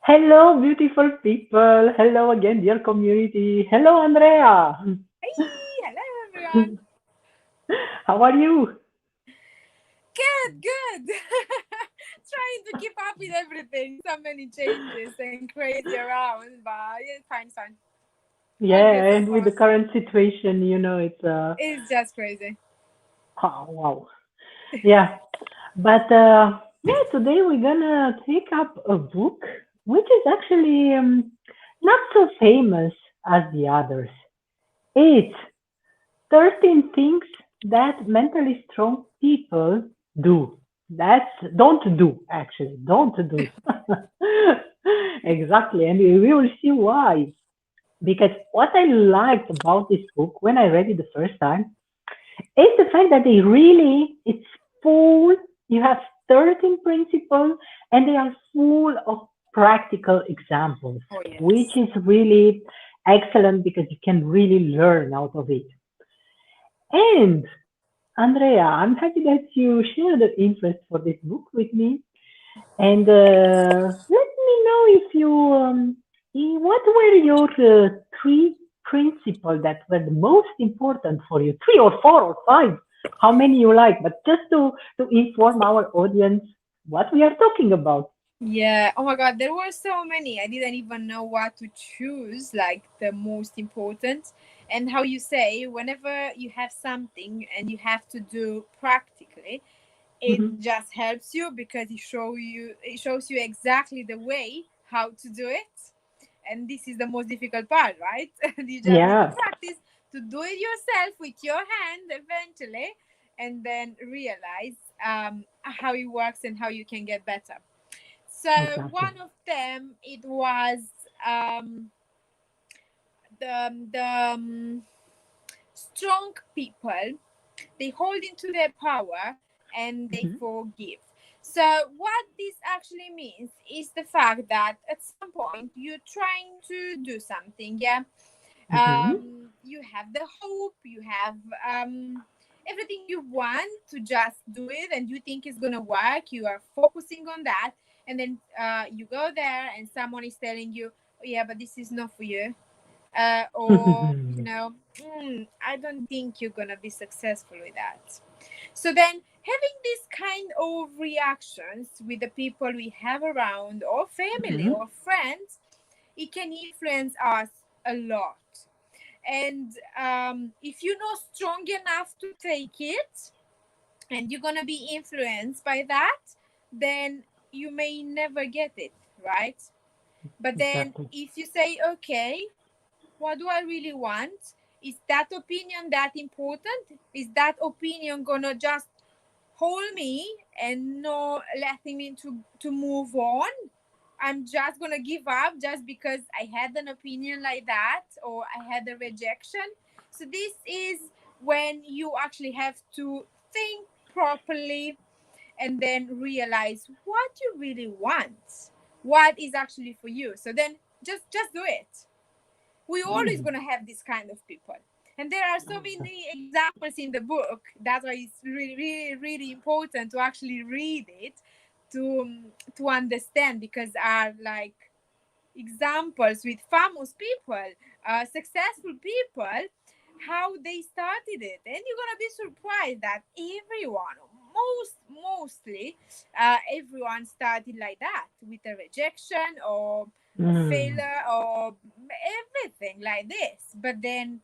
Hello, beautiful people. Hello again, dear community. Hello, Andrea. Hey, hello everyone. How are you? Good. Trying to keep up with everything. So many changes and crazy around, but yeah, it's fine, it's fine. All Yeah, good so and with the far. current situation, it's It's just crazy. oh, wow. Yeah, but yeah, today we're gonna take up a book which is actually not so famous as the others. It's 13 things that mentally strong people do. That's don't do actually. Don't do. Exactly. And we will see why. Because what I liked about this book when I read it the first time is the fact that it's full, you have 13 principles and they are full of practical examples, Oh which yes. is really excellent because you can really learn out of it. And Andrea, I'm happy that you share the interest for this book with me. And let me know if what were your three principles that were the most important for you? Three or four or five? How many you like? But just to inform our audience what we are talking about. Yeah. Oh my God, there were so many. I didn't even know what to choose, like the most important. And how you say, whenever you have something and you have to do practically, it Hmm. just helps you because it shows you exactly the way how to do it, and this is the most difficult part, right? You just need to Yeah, practice to do it yourself with your hand eventually, and then realize how it works and how you can get better. So exactly. one of them, it was um, the strong people, they hold into their power and they Hmm. forgive. So what this actually means is the fact that at some point you're trying to do something, yeah. Hmm. You have the hope, you have everything you want to just do it, and you think it's gonna work. You are focusing on that, and then you go there, and someone is telling you, "Oh, yeah, but this is not for you." Or I don't think you're gonna be successful with that. So then having this kind of reactions with the people we have around, or family Hmm. or friends, it can influence us a lot. And if you're not strong enough to take it, and you're gonna be influenced by that, then you may never get it, right? But then Exactly. if you say, okay, what do I really want? Is that opinion that important? Is that opinion gonna just hold me and not letting me to move on? I'm just gonna give up just because I had an opinion like that, or I had a rejection. So this is when you actually have to think properly and then realize what you really want, what is actually for you. So then just do it. We're always Mm. going to have this kind of people, and there are so many examples in the book. That's why it's really important to actually read it, to understand, because are like examples with famous people, successful people, how they started it. And you're gonna be surprised that everyone, mostly, everyone started like that, with a rejection or a Mm. failure or everything like this. But then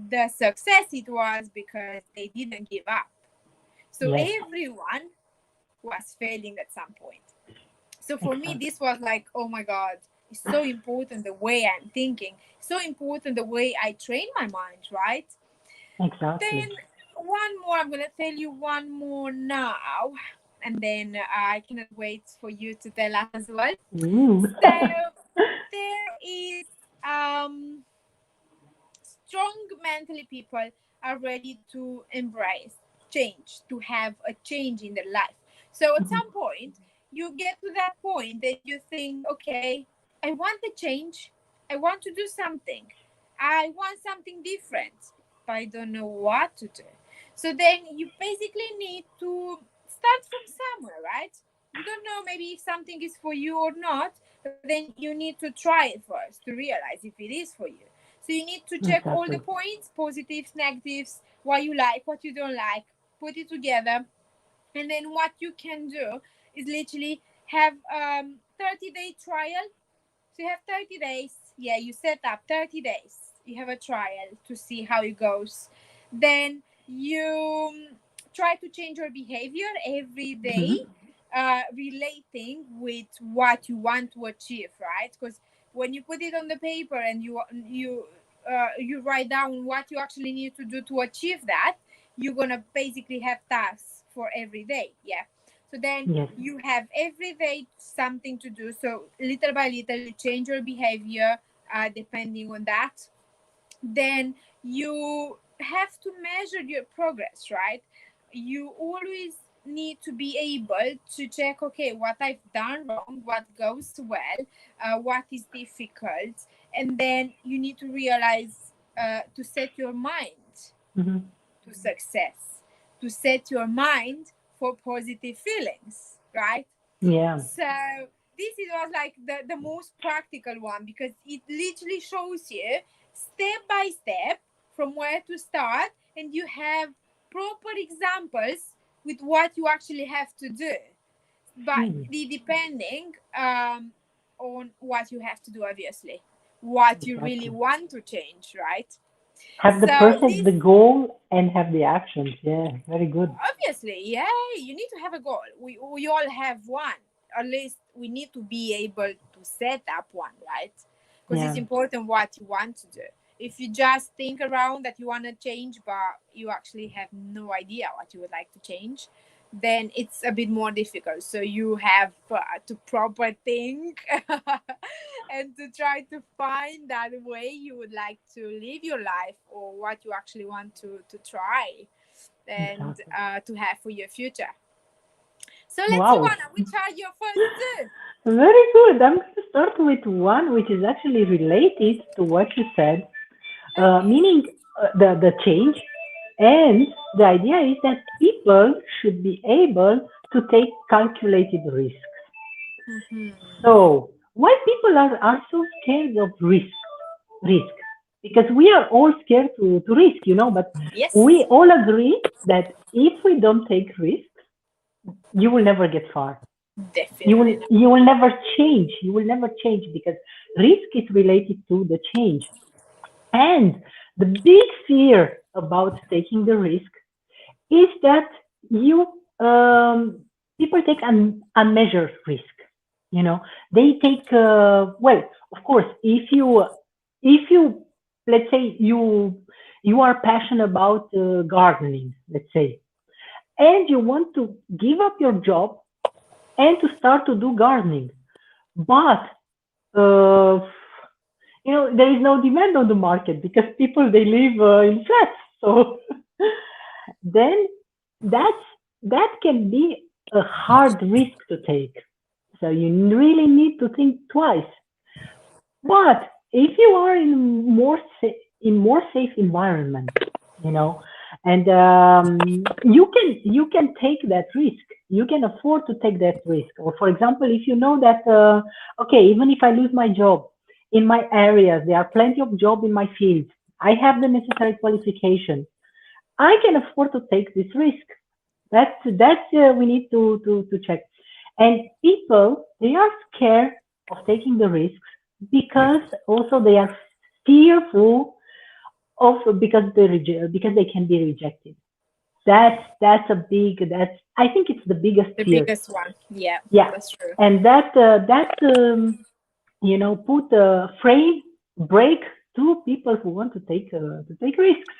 the success, it was because they didn't give up. So Yes, everyone was failing at some point. So for me, exactly. this was like, oh my God, it's so important the way I'm thinking, so important the way I train my mind, right? Exactly. Then one more, I'm gonna tell you one more now, and then I cannot wait for you to tell us as well. Mm. So there is strong mentally people are ready to embrace change, to have a change in their life. So at some point, you get to that point and you think, okay, I want a change. I want to do something. I want something different, but I don't know what to do. So then you basically need to start from somewhere, right? You don't know maybe if something is for you or not, but then you need to try it first to realize if it is for you. So you need to check all the Exactly. points, positives, negatives, what you like, what you don't like, put it together, and then what you can do is literally have 30-day trial. So you have 30 days. Yeah, you set up 30 days. You have a trial to see how it goes. Then you try to change your behavior every day, Hmm. relating with what you want to achieve, right? Because when you put it on the paper and you write down what you actually need to do to achieve that, you're gonna basically have tasks for every day. Yeah. So then Yes. you have every day something to do. So little by little, you change your behavior depending on that. Then you have to measure your progress, right? You always need to be able to check, okay, what I've done wrong, what goes well, what is difficult. And then you need to realize to set your mind Hmm. to success, to set your mind for positive feelings, right? Yeah. So was like the most practical one because it literally shows you step by step from where to start, and you have proper examples with what you actually have to do. But Hmm. depending on what you have to do, obviously, what you really Exactly. want to change, right? Have the So person this the goal and have the actions. Yeah. Very good. obviously, yeah, you need to have a goal. We all have one. At least we need to be able to set up one, right? Because it's Yeah. important what you want to do. If you just think around that you want to change, but you actually have no idea what you would like to change, then it's a bit more difficult. So you have to proper think and to try to find that way you would like to live your life or what you actually want to try and Exactly. to have for your future. So let's see, Wow. Juana, which are your first two? Very good. I'm going to start with one which is actually related to what you said, Okay. meaning the change. And the idea is that people should be able to take calculated risks. Mm-hmm. So why people are so scared of risk? Because we are all scared to risk, but we Yes, all agree that if we don't take risks, you will never get far. you will definitely not. you will never change. You will never change because risk is related to the change. And the big fear about taking the risk is that you people take unmeasured risk. They take well, of course, if you let's say you are passionate about gardening, let's say, and you want to give up your job and to start to do gardening, but uh, there is no demand on the market because people they live in flats. So then that's that can be a hard risk to take. So you really need to think twice. But if you are in more safe environment, you know, and you can take that risk. You can afford to take that risk. Or for example, if you know that okay, even if I lose my job in my areas, there are plenty of job in my field. I have the necessary qualification. I can afford to take this risk. That's we need to check. And people they are scared of taking the risks because also they are fearful of because they can be rejected. That's a big that's I think it's the biggest The fear. biggest one. Yeah, Yeah, that's true. and put a frame break to people who want to take risks.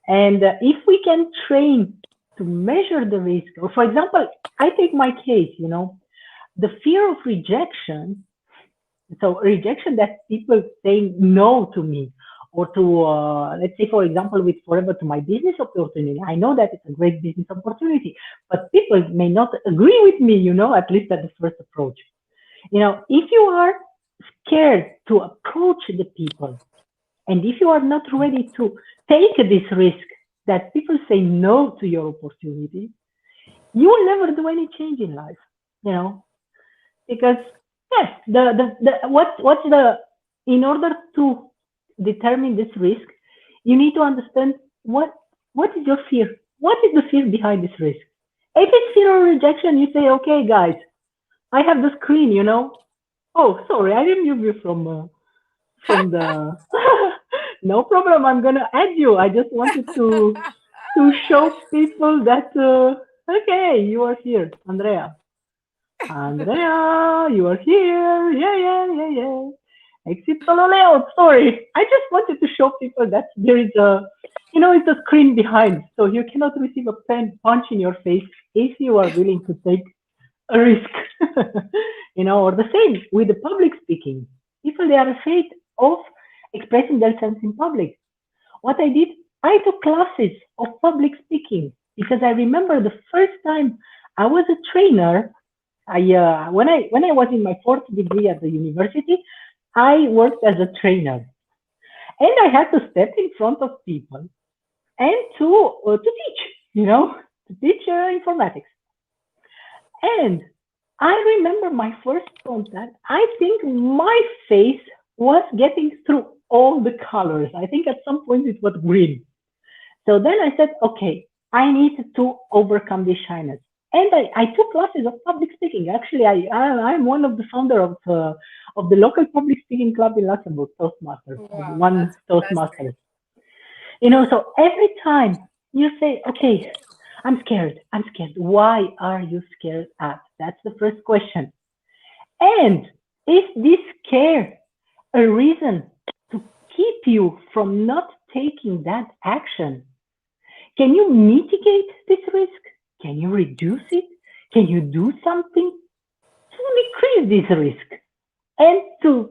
And if we can train to measure the risk, or for example, I take my case, the fear of rejection. So rejection that people say no to me or to, let's say, for example, with Forever to my business opportunity. I know that it's a great business opportunity, but people may not agree with me, at least at the first approach. If you are scared to approach the people, and if you are not ready to take this risk that people say no to your opportunity, you will never do any change in life. you know, because yes, what's the in order to determine this risk, you need to understand what is your fear, what is the fear behind this risk. If it's fear of rejection, you say, okay, guys, I have the screen, Oh, sorry, I removed you from the. No problem. I'm gonna add you. I just wanted to show people that okay, you are here, Andrea. Andrea, you are here. Yeah, yeah, yeah, yeah. Exit solo layout. Sorry, I just wanted to show people that there is it's a screen behind, so you cannot receive a pen punch in your face if you are willing to take a risk. Or the same with the public speaking. People they are afraid of expressing themselves in public. What I did, I took classes of public speaking because I remember the first time I was a trainer. When I was in my fourth degree at the university, I worked as a trainer, and I had to step in front of people and to teach, to teach informatics. And I remember my first contact. I think my face was getting through all the colors. I think at some point it was green. So then I said, okay, I need to overcome this shyness. And I took classes of public speaking. Actually, I'm one of the founder of the local public speaking club in Luxembourg, Toastmasters, Wow, one that's fantastic. Toastmasters. So every time you say, okay, I'm scared, I'm scared. Why are you scared at? That's the first question. And is this scare a reason to keep you from not taking that action? Can you mitigate this risk? Can you reduce it? Can you do something to decrease this risk and to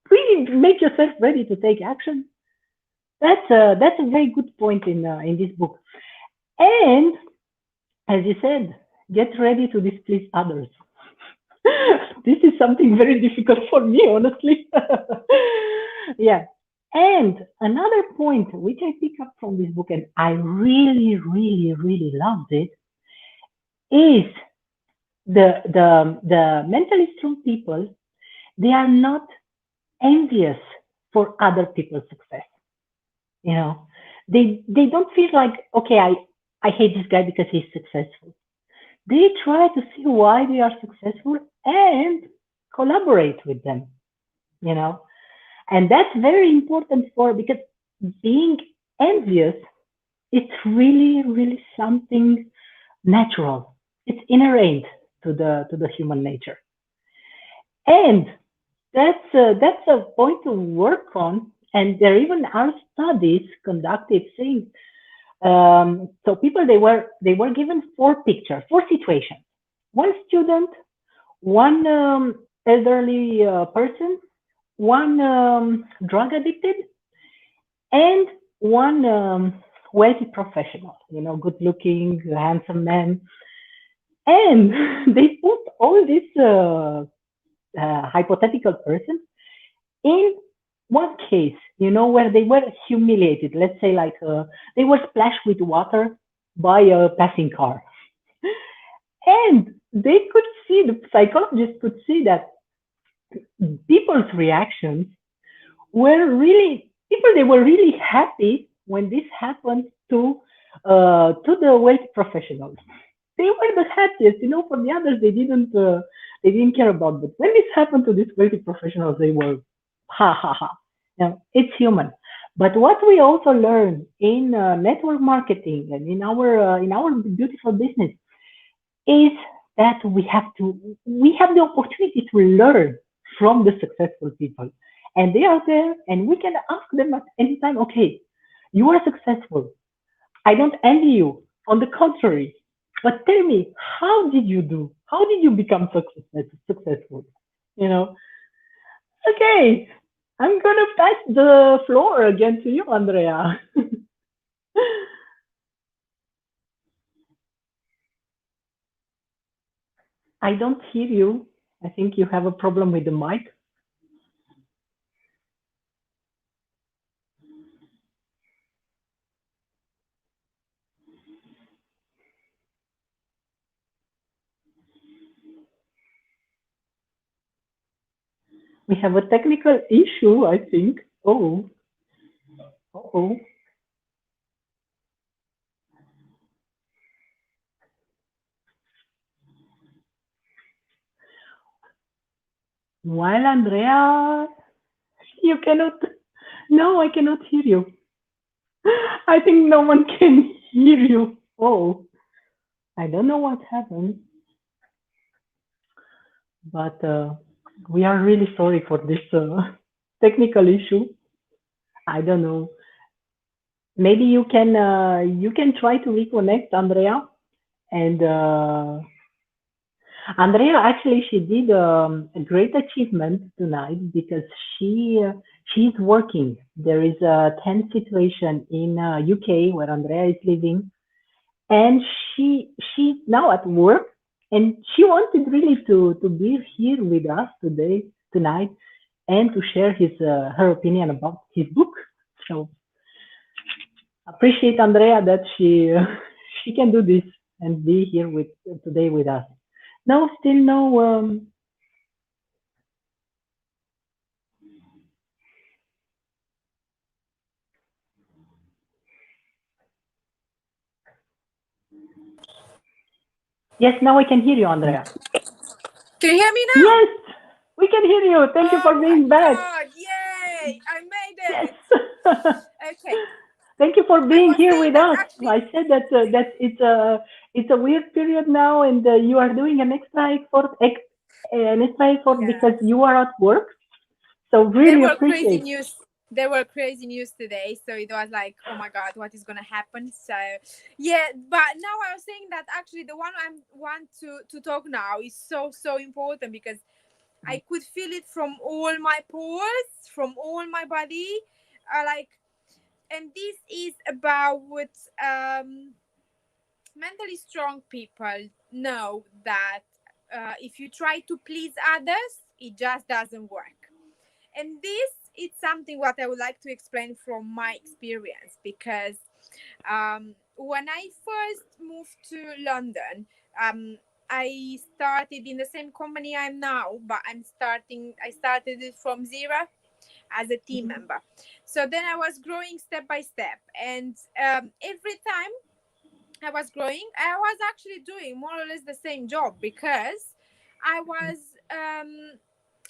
really make yourself ready to take action? That's a very good point in this book. And as you said, get ready to displease others. This is something very difficult for me, honestly. Yeah. And another point which I pick up from this book, and I really, really, really loved it, is the mentally strong people. They are not envious for other people's success. You know, they don't feel like, okay, I hate this guy because he's successful. They try to see why they are successful and collaborate with them. You know, and that's very important for because being envious, it's really, really something natural. It's inherent to the human nature, and that's a point to work on. And there even are studies conducted saying so people they were given four pictures, four situations. One student, one elderly person, one drug addicted, and one wealthy professional. Good looking, handsome man. And they put all these hypothetical persons in one case, where they were humiliated. Let's say like they were splashed with water by a passing car. And they could see, the psychologists could see that people's reactions were really, people, they were really happy when this happened to the wealth professionals. They were the happiest, for the others, they didn't care about. But when this happened to these wealthy professionals, they were, ha ha ha. It's human. But what we also learn in network marketing and in our beautiful business is that we have the opportunity to learn from the successful people, and they are there, and we can ask them at any time, okay, you are successful, I don't envy you, on the contrary, but tell me, how did you become successful, you know okay, I'm gonna pass the floor again to you, Andrea. I don't hear you. I think you have a problem with the mic. We have a technical issue, I think. Oh, oh. While Andrea, you cannot. No, I cannot hear you. I think no one can hear you. Oh, I don't know what happened, but we are really sorry for this technical issue. I don't know. Maybe you can try to reconnect, Andrea. And Andrea, actually, she did a great achievement tonight because she's working. There is a tense situation in UK where Andrea is living, and she's now at work, and she wanted really to be here with us today tonight and to share his her opinion about his book. So appreciate Andrea that she she can do this and be here with today with us. No, still no. Yes, now I can hear you, Andrea. Can you hear me now? Yes, we can hear you. Thank you Oh for my being back. God! Yay! I made Yes. it. Okay. Thank you for I being was here saying with that us. actually. I said that it's a weird period now, and you are doing an extra effort because Yes. you are at work. So There really were crazy appreciate. news. There were crazy news today, so it was like, oh my God, what is gonna happen? So, yeah. But now I was saying that actually the one I want to talk now is so important because I could feel it from all my pores, from all my body, like, and this is about um mentally strong people know that if you try to please others, it just doesn't work. And this is something what I would like to explain from my experience because when I first moved to London, I started in the same company I'm now, but I started it from zero as a team member. So then I was growing step by step, and every time I was growing, I was actually doing more or less the same job because I was um,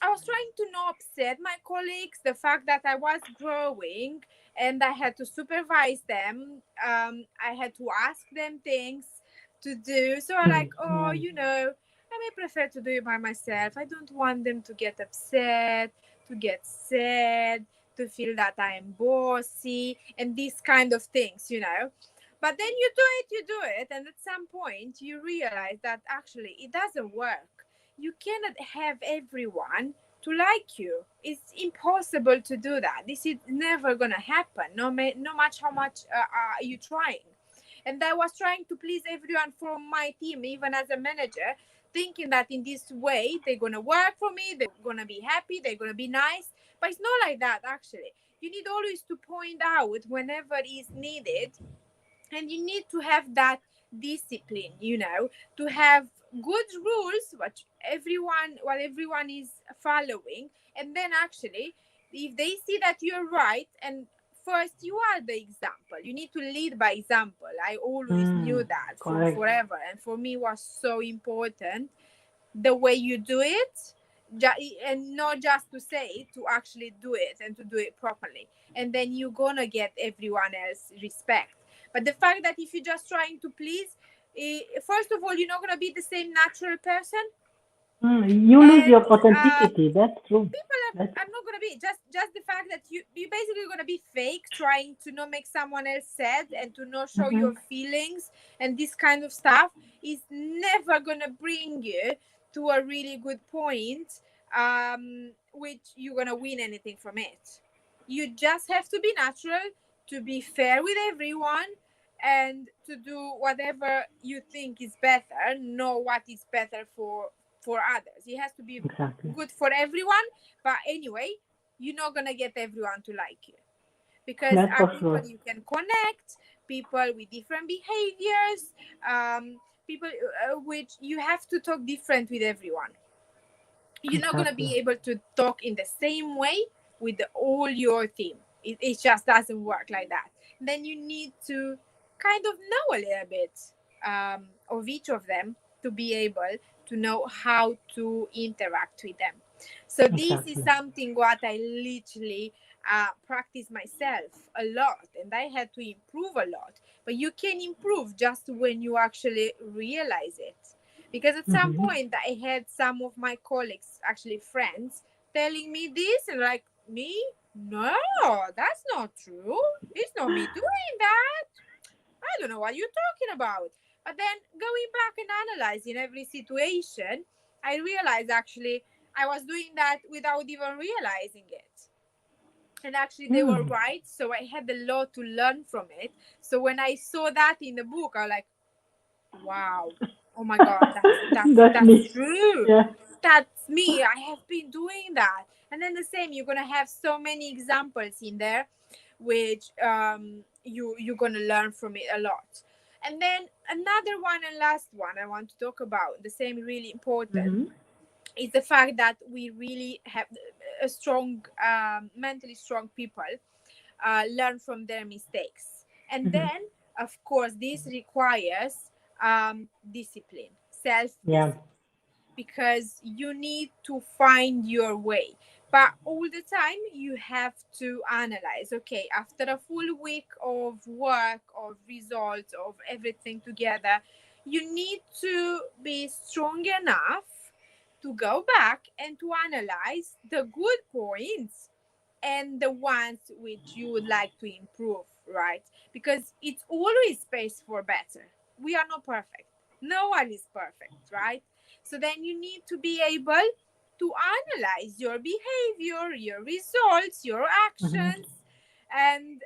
I was trying to not upset my colleagues. The fact that I was growing and I had to supervise them, I had to ask them things to do. So I like, oh, Mm, I may prefer to do it by myself. I don't want them to get upset, to get sad, to feel that I am bossy, and these kind of things. But then you do it, and at some point you realize that actually it doesn't work. You cannot have everyone to like you. It's impossible to do that. This is never gonna happen. No matter how much you trying. And I was trying to please everyone from my team, even as a manager, thinking that in this way they're gonna work for me, they're gonna be happy, they're gonna be nice. But it's not like that actually. You need always to point out whenever is needed, and you need to have that discipline, to have good rules what everyone is following. And then actually, if they see that you're right, and first you are the example, you need to lead by example. I always knew that from correct. forever, and for me was so important the way you do it, and not just to say it, to actually do it and to do it properly, and then you're gonna get everyone else respect. But the fact that if you're just trying to please, first of all, you're not gonna be the same natural person, You lose and your authenticity. That's true. people That's are not gonna be just the fact that you basically gonna be fake, trying to not make someone else sad and to not show mhm. your feelings, and this kind of stuff is never gonna bring you to a really good point, which you're gonna win anything from it. You just have to be natural, to be fair with everyone, and to do whatever you think is better, know what is better for others. It has to be Exactly. good for everyone. But anyway, you're not gonna get everyone to like you, because That's are for people sure. you can connect, people with different behaviors, people which you have to talk different with everyone. you're not going to Exactly. be able to talk in the same way with all your team. It just doesn't work like that. Then you need to kind of know a little bit of each of them to be able to know how to interact with them. So this is Exactly. something what I literally practice myself a lot, and I had to improve a lot. But you can improve just when you actually realize it, because at some Hmm. point I had some of my colleagues, actually friends, telling me this, and like, me, no, that's not true, it's not me doing that, I don't know what you're talking about. But then going back and analyzing every situation, I realized actually I was doing that without even realizing it. And actually they were Mm. right, so I had a lot to learn from it. So when I saw that in the book, I was like, wow, oh my god, That's that's me. true, Yeah. that's me, I have been doing that. And then the same, you're gonna have so many examples in there, which you're gonna learn from it a lot. And then another one and last one I want to talk about, the same, really important, Hmm. is the fact that we really have a strong, mentally strong people learn from their mistakes. And Hmm. then, of course, this requires discipline, self Yeah. discipline, because you need to find your way. But all the time, you have to analyze, okay, after a full week of work, of results, of everything together, you need to be strong enough to go back and to analyze the good points and the ones which you would like to improve, right? Because it's always space for better. We are not perfect. No one is perfect, right? So then you need to be able to analyze your behavior, your results, your Hmm. actions. And,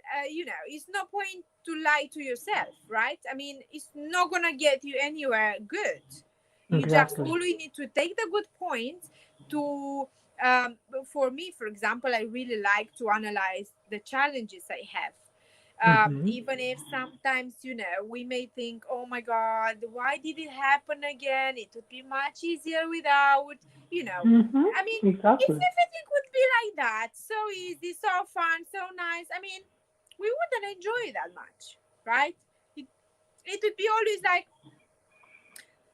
it's no point to lie to yourself, right? I mean, it's not going to get you anywhere good. You just Exactly. only need to take the good points to for me, for example, I really like to analyze the challenges I have. Hmm. Even if sometimes, we may think, oh my God, why did it happen again? It would be much easier without, you know. Hmm. I mean, if Exactly. everything would be like that, so easy, so fun, so nice, I mean, we wouldn't enjoy it that much, right? It, it would be always like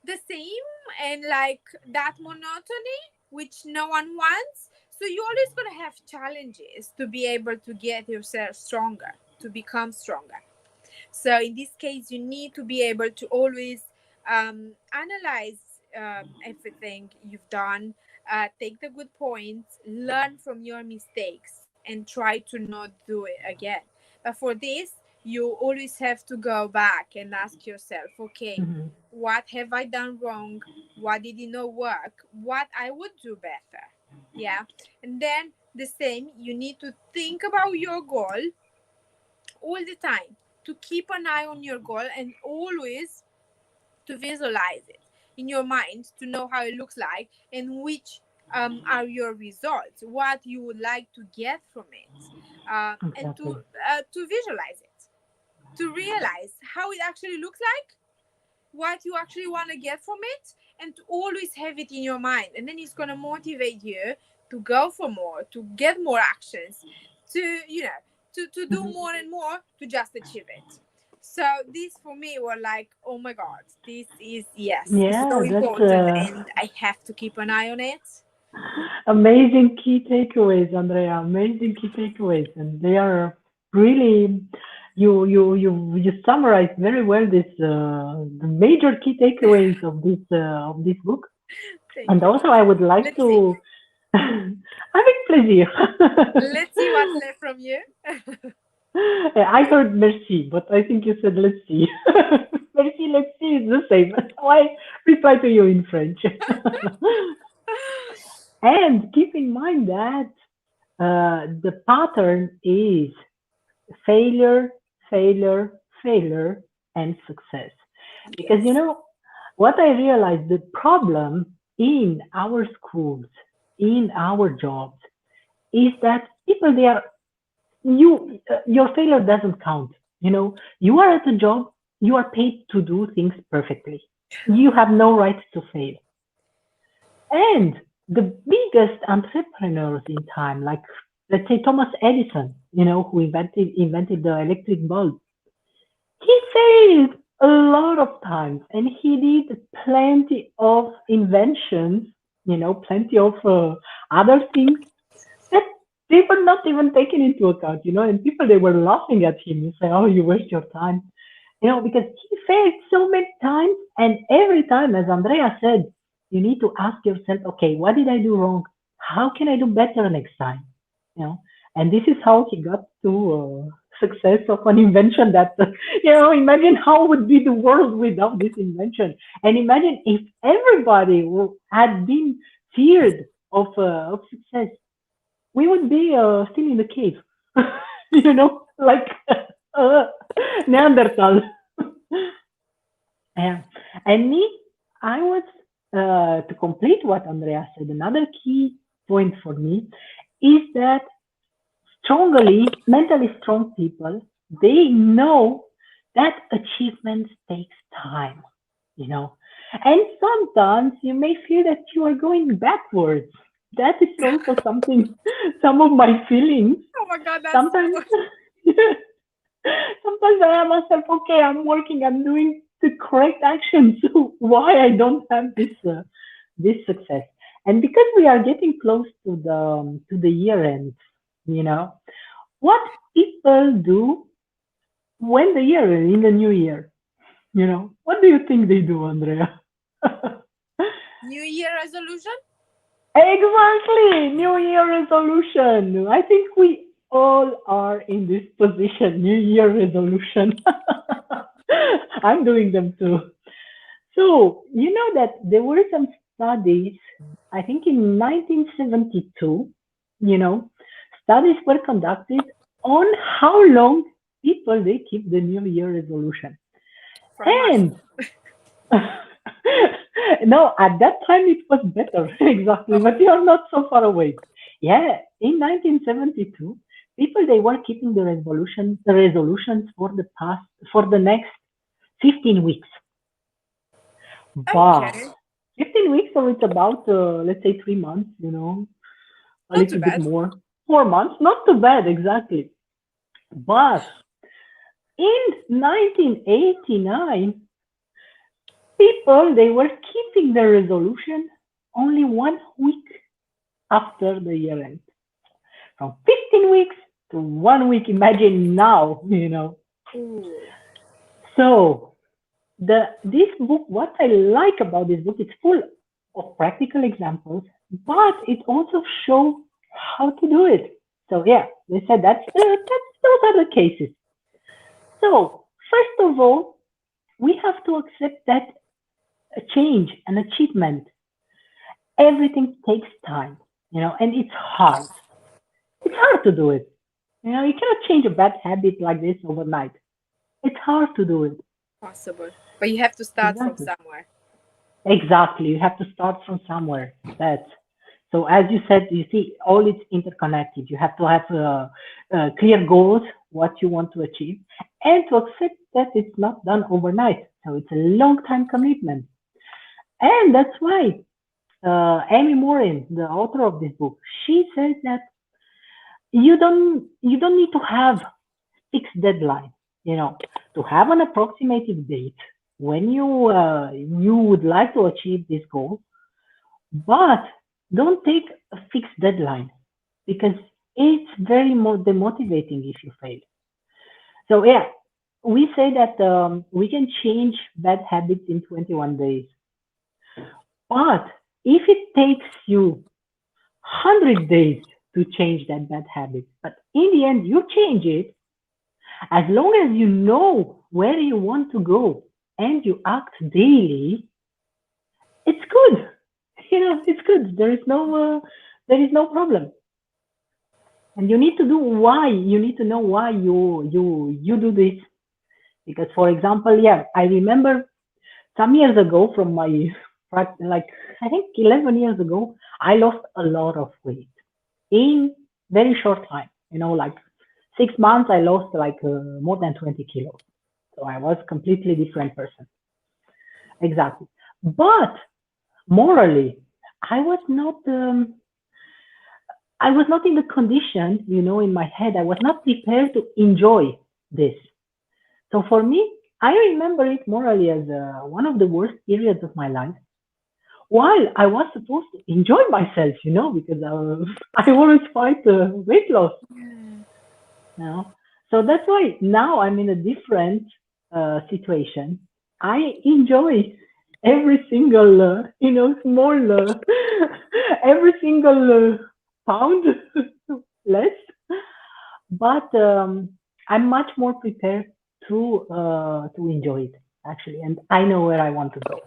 the same, and like that monotony which no one wants. So you're always going to have challenges to be able to get yourself stronger, to become stronger. So in this case, you need to be able to always analyze everything you've done, take the good points, learn from your mistakes, and try to not do it again. But for this, you always have to go back and ask yourself, okay, Hmm. what have I done wrong? What did it not work? What I would do better? Yeah. And then the same, you need to think about your goal all the time, to keep an eye on your goal and always to visualize it in your mind, to know how it looks like and which are your results, what you would like to get from it, and Exactly. to visualize it, to realize how it actually looks like, what you actually want to get from it, and to always have it in your mind. And then it's going to motivate you to go for more, to get more actions, to, to do Hmm. more and more to just achieve it. So this for me were like, oh my God, this is, yes, it's so Yeah, that's important and I have to keep an eye on it. amazing key takeaways, Andrea. Amazing key takeaways, and they are really you summarized very well this the major key takeaways of this book. Thank And you. also, I would like Let's see. to. Avec plaisir. Let's see what's left from you. I heard merci, but I think you said let's see. Merci, let's see is the same. So I reply to you in French. And keep in mind that the pattern is failure, failure, failure, and success. Because you Yes. know what I realized, the problem in our schools, in our jobs, is that people they are your failure doesn't count. You are at a job, you are paid to do things perfectly. You have no right to fail. And the biggest entrepreneurs in time, like let's say Thomas Edison, who invented the electric bulb. He failed a lot of times, and he did plenty of inventions, plenty of other things that they were not even taken into account, and people, they were laughing at him. You say, oh, you waste your time, because he failed so many times, and every time, as Andrea said, you need to ask yourself, okay, what did I do wrong? How can I do better next time? You know, and this is how he got to success of an invention that, imagine how would be the world without this invention, and imagine if everybody had been feared of success, we would be still in the cave, like uh, Neanderthal. Yeah. And me, I was, to complete what Andrea said, another key point for me is that mentally strong people, they know that achievements takes time, you know. And sometimes you may feel that you are going backwards. That is also something, some of my feelings. Oh my God, that's Sometimes, so. sometimes I ask myself, okay, I'm working, I'm doing the correct actions. So why I don't have this success? And because we are getting close to the year end, you know, what people do when the year in the new year, what do you think they do, Andrea? New Year resolution? Exactly, New Year resolution. I think we all are in this position, New Year resolution. I'm doing them too. So, you know that there were some studies, I think in 1972, you know, studies were conducted on how long people they keep the New Year resolution. From Mars. And no, at that time it was better, exactly, Oh, but you're not so far away. Yeah, in 1972, people they were keeping the resolutions for the next 15 weeks. But okay. 15 weeks, so it's about, let's say 3 months, a Not too little bit bad. more. 4 months, not too bad, exactly. But in 1989, people, they were keeping the resolution only 1 week after the year end. From 15 weeks to 1 week, imagine now, Ooh. So this book, what I like about this book, it's full of practical examples, but it also shows how to do it. So yeah, they said those are the cases. So first of all, we have to accept that a change, an achievement, everything takes time, and it's hard. It's hard to do it. You cannot change a bad habit like this overnight. It's hard to do it. Possible. But you have to start from Exactly. somewhere. Exactly. You have to start from somewhere. That's so. As you said, you see, all it's interconnected. You have to have clear goals, what you want to achieve, and to accept that it's not done overnight. So it's a long time commitment, and that's why Amy Morin, the author of this book, she says that you don't need to have fixed deadline. To have an approximative date when you would like to achieve this goal, but don't take a fixed deadline because it's very demotivating if you fail. So yeah, we say that we can change bad habits in 21 days, but if it takes you 100 days to change that bad habit, but in the end you change it, as long as you know where you want to go and you act daily, it's good. It's good. There is no problem. And you need to do why. You need to know why you do this. Because, for example, yeah, I remember some years ago from my like I think 11 years ago, I lost a lot of weight in very short time. Like 6 months, I lost like more than 20 kilos. So I was completely different person. Exactly. But morally, I was not I was not in the condition, in my head. I was not prepared to enjoy this. So for me, I remember it morally as one of the worst periods of my life. While I was supposed to enjoy myself, because I always fight weight loss. Yeah. You know? So that's why now I'm in a different situation. I enjoy every single, small, every single pound less, but I'm much more prepared to enjoy it actually, and I know where I want to go.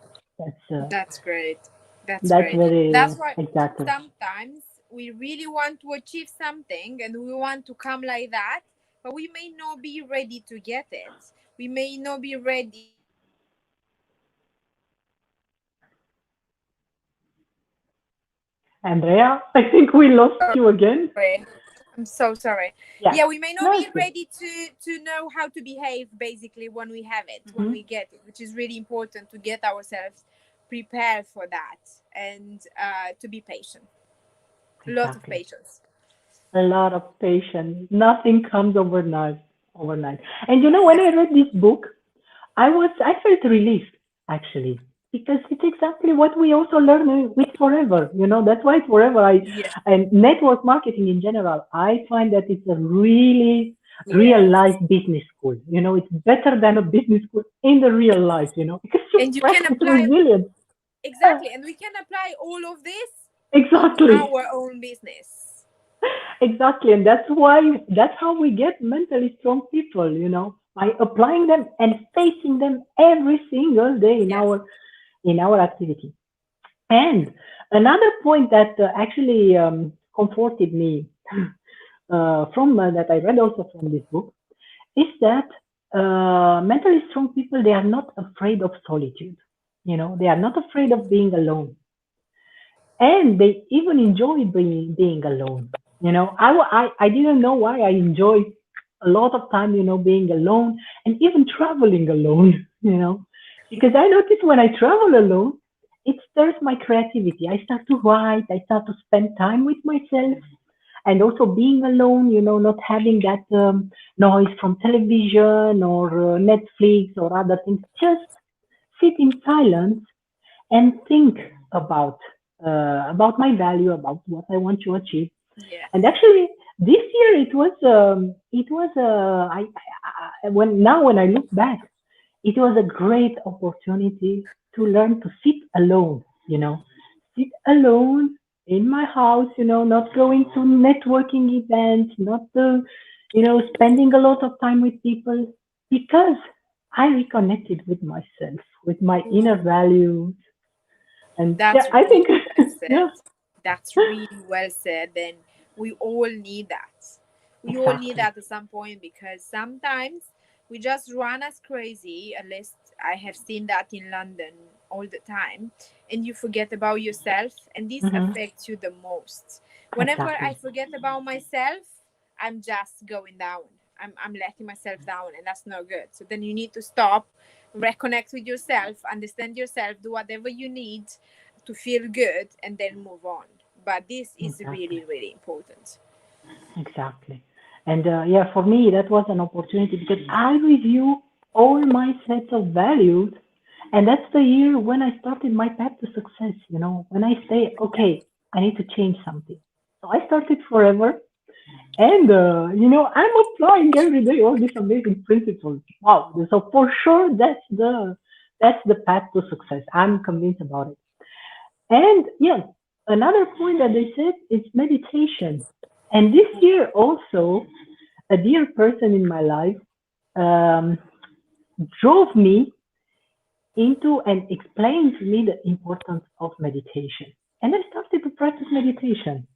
That's great. That's That's great. That's very why exactly. sometimes we really want to achieve something and we want to come like that, but we may not be ready to get it. We may not be ready to Andrea, I think we lost you again. sorry. I'm so sorry. Yeah, Yeah, we may not no, be it's good. ready to know how to behave basically when we have it, when Hmm. we get it, which is really important to get ourselves prepared for that and to be patient. A lot of Exactly. patience. A lot of patience. Nothing comes overnight. Overnight. And when I Yes. read this book, I felt relieved actually because it's exactly what we also learn with Forever. That's why Forever Yes. and network marketing in general. I find that it's a really real life Yes. business school. It's better than a business school in the real life. Because you And you can practice apply resilience. Yeah, exactly, and we can apply all of this in exactly. our own business. Exactly, and that's how we get mentally strong people, by applying them and facing them every single day in Yes. our activity. And another point that actually comforted me from that I read also from this book is that mentally strong people, they are not afraid of solitude. They are not afraid of being alone, and they even enjoy being alone. I didn't know why I enjoy a lot of time, being alone and even traveling alone, because I notice when I travel alone, it stirs my creativity. I start to write, I start to spend time with myself, and also being alone, not having that noise from television or Netflix or other things. Just sit in silence and think about about my value, about what I want to achieve. And Yes. actually, this year it was when I look back, it was a great opportunity to learn to sit alone. Sit alone in my house. Not going to networking events, not spending a lot of time with people because I reconnected with myself, with my inner Ooh, values, and yeah, that's I think, really well said. yeah, That's really well said. And we all need that. We all need exactly, that at some point because sometimes we just run as crazy. At least I have seen that in London all the time. And you forget about yourself. And this hmm, affects you the most. Whenever I exactly, forget about myself, I'm just going down. I'm letting myself down. And that's not good. So then you need to stop, reconnect with yourself, understand yourself, do whatever you need to feel good and then move on. But this is exactly, really, really important. exactly. And yeah, for me, that was an opportunity because I review all my sets of values, and that's the year when I started my path to success. When I say, Yeah. okay, I need to change something. So I started Forever, and I'm applying every day all these amazing principles. Wow! So for sure, that's the path to success. I'm convinced about it. And yes, another point that they said is meditation. And this year also, a dear person in my life um, drove me into and explained to me the importance of meditation. And I started to practice meditation,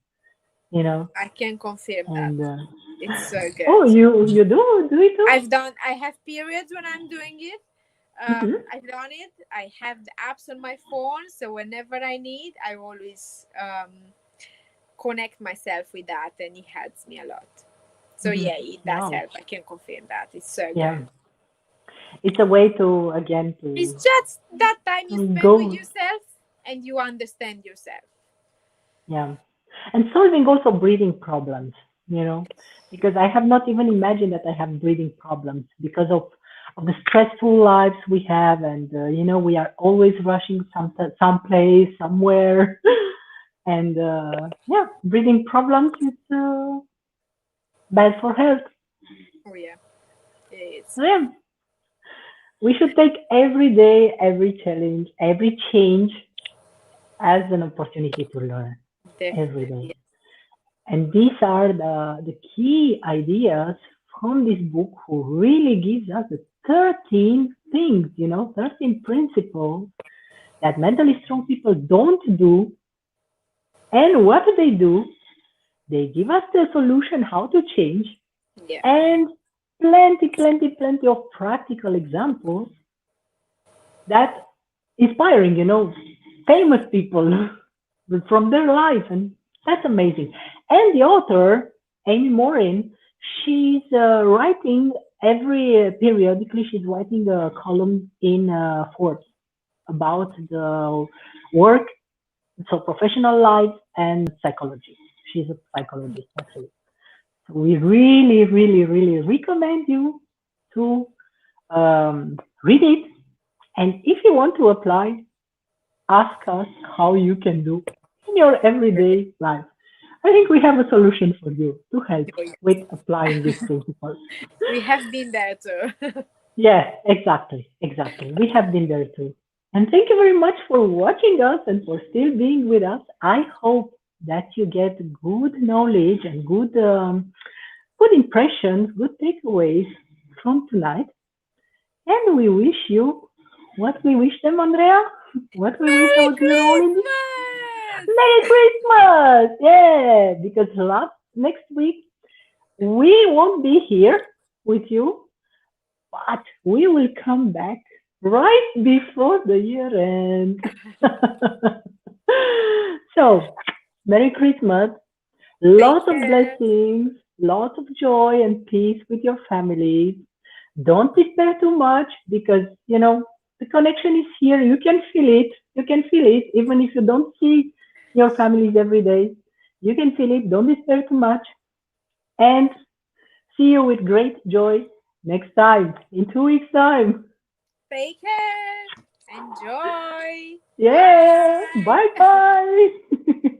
you know. I can confirm that. And It's so good. oh, you do it too? I have periods when I'm doing it. Hmm. I've done it. I have the apps on my phone, so whenever I need, I always connect myself with that, and it helps me a lot. So Hmm. yeah, it does Wow. help. I can confirm that. It's so Yeah, good. it's a way to again It's to just that time you spend with go. yourself and you understand yourself. Yeah. And solving also breathing problems, you know, because I have not even imagined that I have breathing problems because of the stressful lives we have. And, we are always rushing someplace, somewhere. And, yeah, breathing problems is bad for health. Oh yeah, it is. So, yeah, we should take every day, every challenge, every change as an opportunity to learn every day. Definitely. And these are the key ideas from this book who really gives us the 13 things, 13 principles that mentally strong people don't do. And what do? They give us the solution how to change Yeah. and plenty, plenty, plenty of practical examples that inspiring, famous people from their life, and that's amazing. And the author, Amy Morin, she's writing periodically. She's writing a column in Forbes about the work, so professional life and psychology. She's a psychologist, actually. So we really, really, really recommend you to read it. And if you want to apply, ask us how you can do in your everyday life. I think we have a solution for you to help Oh, with yes. applying these principles. We have been there too. Yeah, exactly, exactly. We have been there too. And thank you very much for watching us and for still being with us. I hope that you get good knowledge and good impressions, good takeaways from tonight. And we wish you what we wish them, Andrea. What we wish Merry our dear all. Christmas! Merry Christmas! Yeah, because next week we won't be here with you, but we will come back right before the year end. So, Merry Christmas, Take lots of care. blessings, lots of joy and peace with your families. Don't despair too much because, the connection is here. You can feel it. You can feel it even if you don't see your families every day. You can feel it. Don't despair too much. And see you with great joy next time, in 2 weeks' time. Take care. Enjoy. Yeah. Bye. Bye bye.